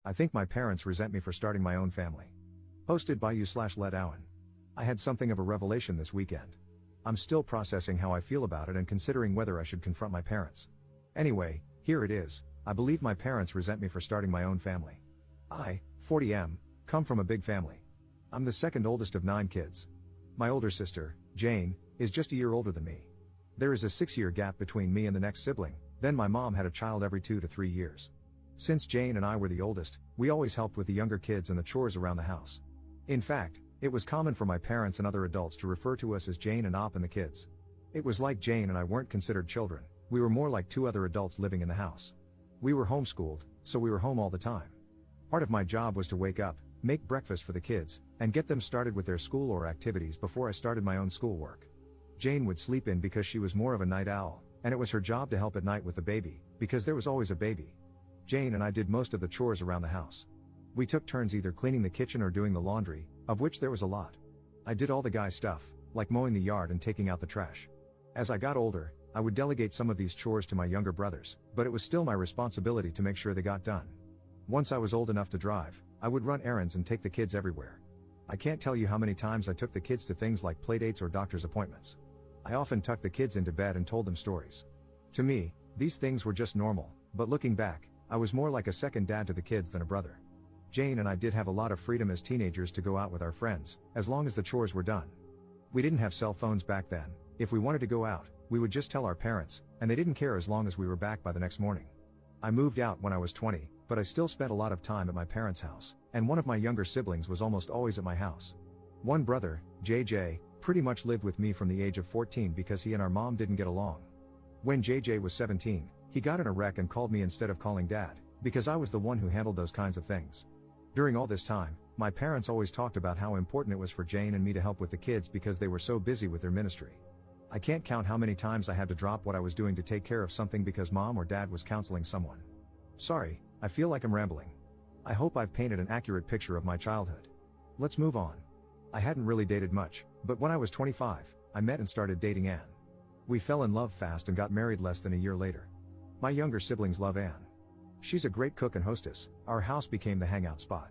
I think my parents resent me for starting my own family. Hosted by you/Let Owen. I had something of a revelation this weekend. I'm still processing how I feel about it and considering whether I should confront my parents. Anyway, here it is. I believe my parents resent me for starting my own family. I, 40M, come from a big family. I'm the second oldest of 9 kids. My older sister, Jane, is just a year older than me. There is a 6-year gap between me and the next sibling, then my mom had a child every 2 to 3 years. Since Jane and I were the oldest, we always helped with the younger kids and the chores around the house. In fact, it was common for my parents and other adults to refer to us as Jane and Op and the kids. It was like Jane and I weren't considered children, we were more like 2 other adults living in the house. We were homeschooled, so we were home all the time. Part of my job was to wake up, make breakfast for the kids, and get them started with their school or activities before I started my own schoolwork. Jane would sleep in because she was more of a night owl, and it was her job to help at night with the baby, because there was always a baby. Jane and I did most of the chores around the house. We took turns either cleaning the kitchen or doing the laundry, of which there was a lot. I did all the guy stuff, like mowing the yard and taking out the trash. As I got older, I would delegate some of these chores to my younger brothers, but it was still my responsibility to make sure they got done. Once I was old enough to drive, I would run errands and take the kids everywhere. I can't tell you how many times I took the kids to things like playdates or doctor's appointments. I often tucked the kids into bed and told them stories. To me, these things were just normal, but looking back, I was more like a second dad to the kids than a brother. Jane and I did have a lot of freedom as teenagers to go out with our friends, as long as the chores were done. We didn't have cell phones back then. If we wanted to go out, we would just tell our parents, and they didn't care as long as we were back by the next morning. I moved out when I was 20, but I still spent a lot of time at my parents' house, and one of my younger siblings was almost always at my house. One brother, JJ, pretty much lived with me from the age of 14 because he and our mom didn't get along. When JJ was 17, he got in a wreck and called me instead of calling dad, because I was the one who handled those kinds of things. During all this time, my parents always talked about how important it was for Jane and me to help with the kids because they were so busy with their ministry. I can't count how many times I had to drop what I was doing to take care of something because mom or dad was counseling someone. Sorry, I feel like I'm rambling. I hope I've painted an accurate picture of my childhood. Let's move on. I hadn't really dated much, but when I was 25, I met and started dating Anne. We fell in love fast and got married less than a year later. My younger siblings love Anne. She's a great cook and hostess. Our house became the hangout spot.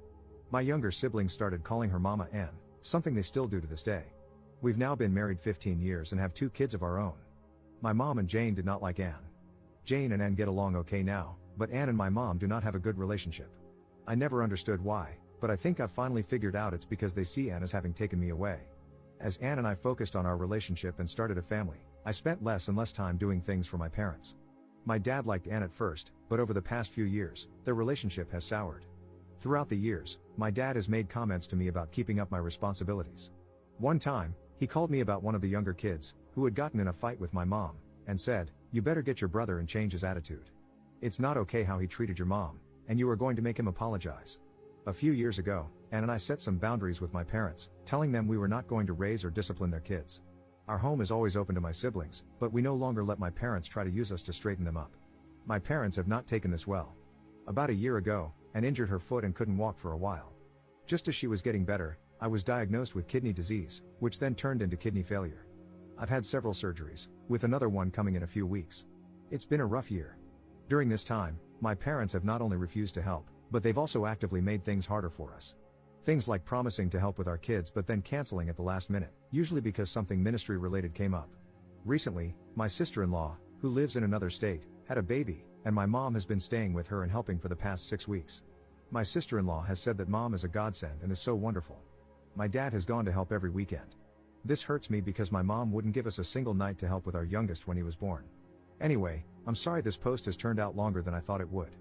My younger siblings started calling her Mama Anne, something they still do to this day. We've now been married 15 years and have 2 kids of our own. My mom and Jane did not like Anne. Jane and Anne get along okay now, but Anne and my mom do not have a good relationship. I never understood why, but I think I've finally figured out it's because they see Anne as having taken me away. As Anne and I focused on our relationship and started a family, I spent less and less time doing things for my parents. My dad liked Anne at first, but over the past few years, their relationship has soured. Throughout the years, my dad has made comments to me about keeping up my responsibilities. One time, he called me about one of the younger kids, who had gotten in a fight with my mom, and said, "You better get your brother and change his attitude. It's not okay how he treated your mom, and you are going to make him apologize." A few years ago, Anne and I set some boundaries with my parents, telling them we were not going to raise or discipline their kids. Our home is always open to my siblings, but we no longer let my parents try to use us to straighten them up. My parents have not taken this well. About a year ago, Anne injured her foot and couldn't walk for a while. Just as she was getting better, I was diagnosed with kidney disease, which then turned into kidney failure. I've had several surgeries, with another one coming in a few weeks. It's been a rough year. During this time, my parents have not only refused to help, but they've also actively made things harder for us. Things like promising to help with our kids but then canceling at the last minute, usually because something ministry related came up. Recently, my sister-in-law, who lives in another state, had a baby, and my mom has been staying with her and helping for the past 6 weeks. My sister-in-law has said that mom is a godsend and is so wonderful. My dad has gone to help every weekend. This hurts me because my mom wouldn't give us a single night to help with our youngest when he was born. Anyway, I'm sorry this post has turned out longer than I thought it would.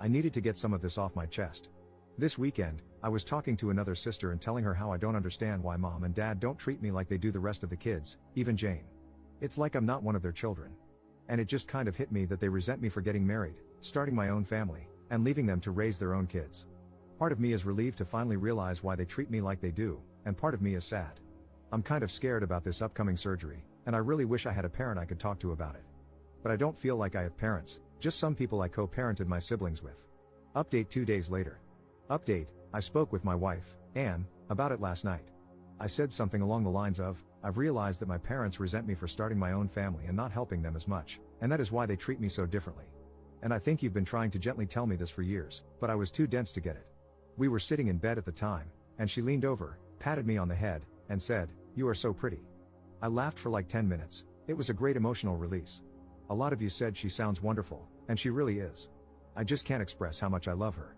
I needed to get some of this off my chest. This weekend, I was talking to another sister and telling her how I don't understand why mom and dad don't treat me like they do the rest of the kids, even Jane. It's like I'm not one of their children. And it just kind of hit me that they resent me for getting married, starting my own family, and leaving them to raise their own kids. Part of me is relieved to finally realize why they treat me like they do, and part of me is sad. I'm kind of scared about this upcoming surgery, and I really wish I had a parent I could talk to about it. But I don't feel like I have parents, just some people I co-parented my siblings with. Update 2 days later. Update, I spoke with my wife, Anne, about it last night. I said something along the lines of, I've realized that my parents resent me for starting my own family and not helping them as much, and that is why they treat me so differently. And I think you've been trying to gently tell me this for years, but I was too dense to get it. We were sitting in bed at the time, and she leaned over, patted me on the head, and said, "You are so pretty." I laughed for like 10 minutes. It was a great emotional release. A lot of you said she sounds wonderful, and she really is. I just can't express how much I love her.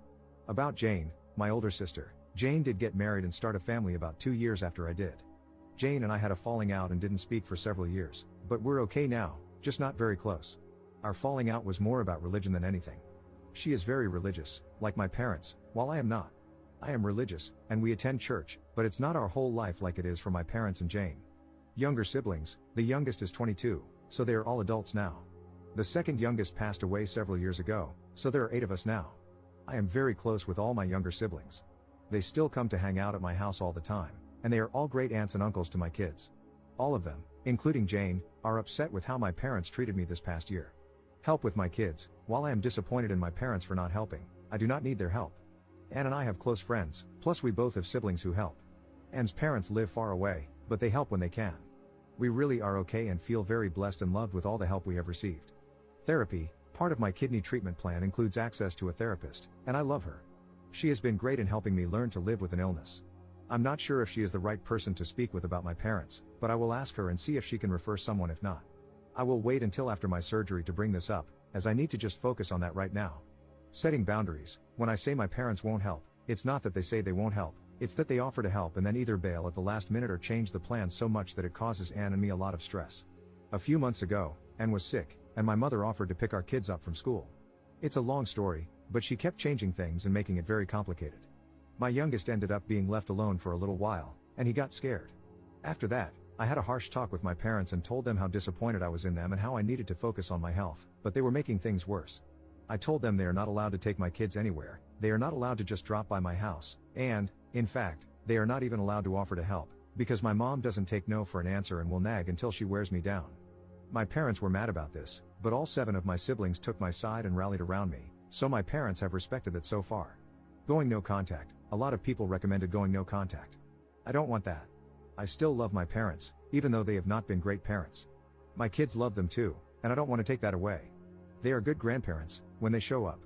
About Jane, my older sister. Jane did get married and start a family about 2 years after I did. Jane and I had a falling out and didn't speak for several years, but we're okay now, just not very close. Our falling out was more about religion than anything. She is very religious, like my parents, while I am not. I am religious, and we attend church, but it's not our whole life like it is for my parents and Jane. Younger siblings, the youngest is 22, so they are all adults now. The second youngest passed away several years ago, so there are 8 of us now. I am very close with all my younger siblings. They still come to hang out at my house all the time, and they are all great aunts and uncles to my kids. All of them, including Jane, are upset with how my parents treated me this past year. Help with my kids. While I am disappointed in my parents for not helping, I do not need their help. Anne and I have close friends, plus we both have siblings who help. Anne's parents live far away, but they help when they can. We really are okay and feel very blessed and loved with all the help we have received. Therapy, part of my kidney treatment plan, includes access to a therapist, and I love her. She has been great in helping me learn to live with an illness. I'm not sure if she is the right person to speak with about my parents, but I will ask her and see if she can refer someone if not. I will wait until after my surgery to bring this up, as I need to just focus on that right now. Setting boundaries. When I say my parents won't help, it's not that they say they won't help, it's that they offer to help and then either bail at the last minute or change the plan so much that it causes Anne and me a lot of stress. A few months ago, Anne was sick, and my mother offered to pick our kids up from school. It's a long story, but she kept changing things and making it very complicated. My youngest ended up being left alone for a little while, and he got scared. After that, I had a harsh talk with my parents and told them how disappointed I was in them and how I needed to focus on my health, but they were making things worse. I told them they are not allowed to take my kids anywhere, they are not allowed to just drop by my house, and, in fact, they are not even allowed to offer to help, because my mom doesn't take no for an answer and will nag until she wears me down. My parents were mad about this, but all 7 of my siblings took my side and rallied around me, so my parents have respected it so far. Going no contact. A lot of people recommended going no contact. I don't want that. I still love my parents, even though they have not been great parents. My kids love them too, and I don't want to take that away. They are good grandparents, when they show up.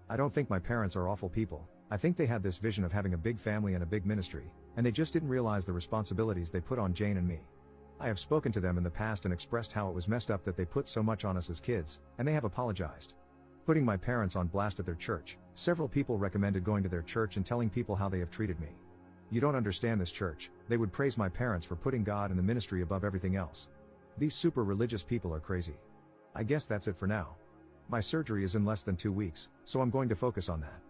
I don't think my parents are awful people. I think they had this vision of having a big family and a big ministry, and they just didn't realize the responsibilities they put on Jane and me. I have spoken to them in the past and expressed how it was messed up that they put so much on us as kids, and they have apologized. Putting my parents on blast at their church. Several people recommended going to their church and telling people how they have treated me. You don't understand this church. They would praise my parents for putting God and the ministry above everything else. These super religious people are crazy. I guess that's it for now. My surgery is in less than 2 weeks, so I'm going to focus on that.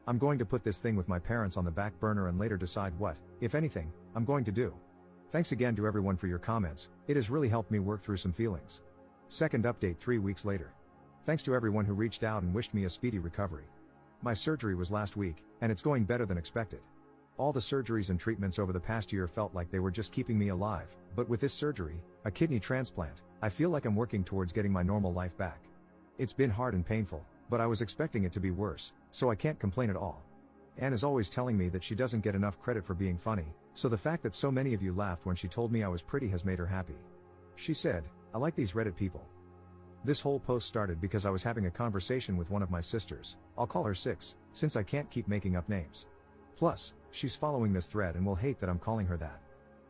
I'm going to put this thing with my parents on the back burner and later decide what, if anything, I'm going to do. Thanks again to everyone for your comments. It has really helped me work through some feelings. Second update 3 weeks later. Thanks to everyone who reached out and wished me a speedy recovery. My surgery was last week, and it's going better than expected. All the surgeries and treatments over the past year felt like they were just keeping me alive, but with this surgery, a kidney transplant, I feel like I'm working towards getting my normal life back. It's been hard and painful, but I was expecting it to be worse, so I can't complain at all. Anne is always telling me that she doesn't get enough credit for being funny, so the fact that so many of you laughed when she told me I was pretty has made her happy. She said, "I like these Reddit people." This whole post started because I was having a conversation with one of my sisters. I'll call her 6, since I can't keep making up names. Plus, she's following this thread and will hate that I'm calling her that.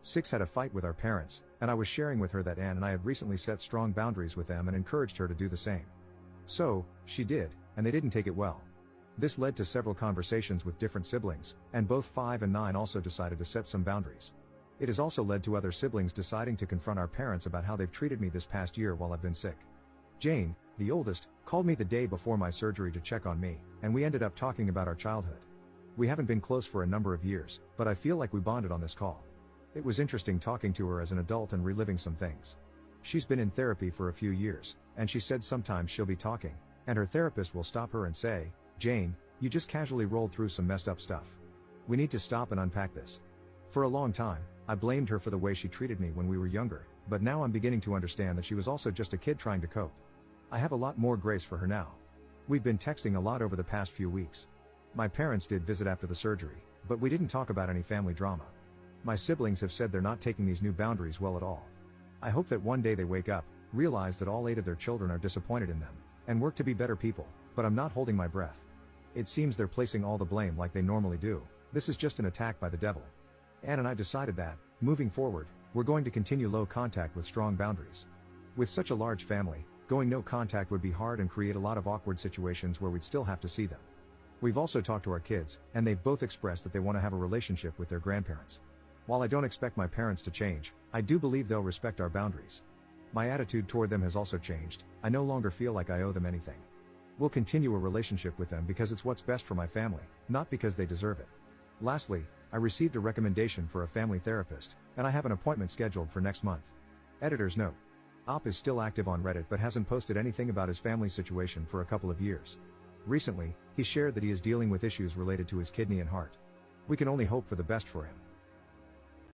6 had a fight with our parents, and I was sharing with her that Anne and I had recently set strong boundaries with them and encouraged her to do the same. So, she did, and they didn't take it well. This led to several conversations with different siblings, and both 5 and 9 also decided to set some boundaries. It has also led to other siblings deciding to confront our parents about how they've treated me this past year while I've been sick. Jane, the oldest, called me the day before my surgery to check on me, and we ended up talking about our childhood. We haven't been close for a number of years, but I feel like we bonded on this call. It was interesting talking to her as an adult and reliving some things. She's been in therapy for a few years, and she said sometimes she'll be talking, and her therapist will stop her and say, "Jane, you just casually rolled through some messed up stuff. We need to stop and unpack this." For a long time, I blamed her for the way she treated me when we were younger, but now I'm beginning to understand that she was also just a kid trying to cope. I have a lot more grace for her now. We've been texting a lot over the past few weeks. My parents did visit after the surgery, but we didn't talk about any family drama. My siblings have said they're not taking these new boundaries well at all. I hope that one day they wake up, realize that all 8 of their children are disappointed in them, and work to be better people. But I'm not holding my breath. It seems they're placing all the blame like they normally do. This is just an attack by the devil. Anne and I decided that, moving forward, we're going to continue low contact with strong boundaries. With such a large family, going no contact would be hard and create a lot of awkward situations where we'd still have to see them. We've also talked to our kids, and they've both expressed that they want to have a relationship with their grandparents. While I don't expect my parents to change, I do believe they'll respect our boundaries. My attitude toward them has also changed. I no longer feel like I owe them anything. We'll continue a relationship with them because it's what's best for my family, not because they deserve it. Lastly, I received a recommendation for a family therapist, and I have an appointment scheduled for next month. Editor's note. Op is still active on Reddit but hasn't posted anything about his family situation for a couple of years. Recently, he shared that he is dealing with issues related to his kidney and heart. We can only hope for the best for him.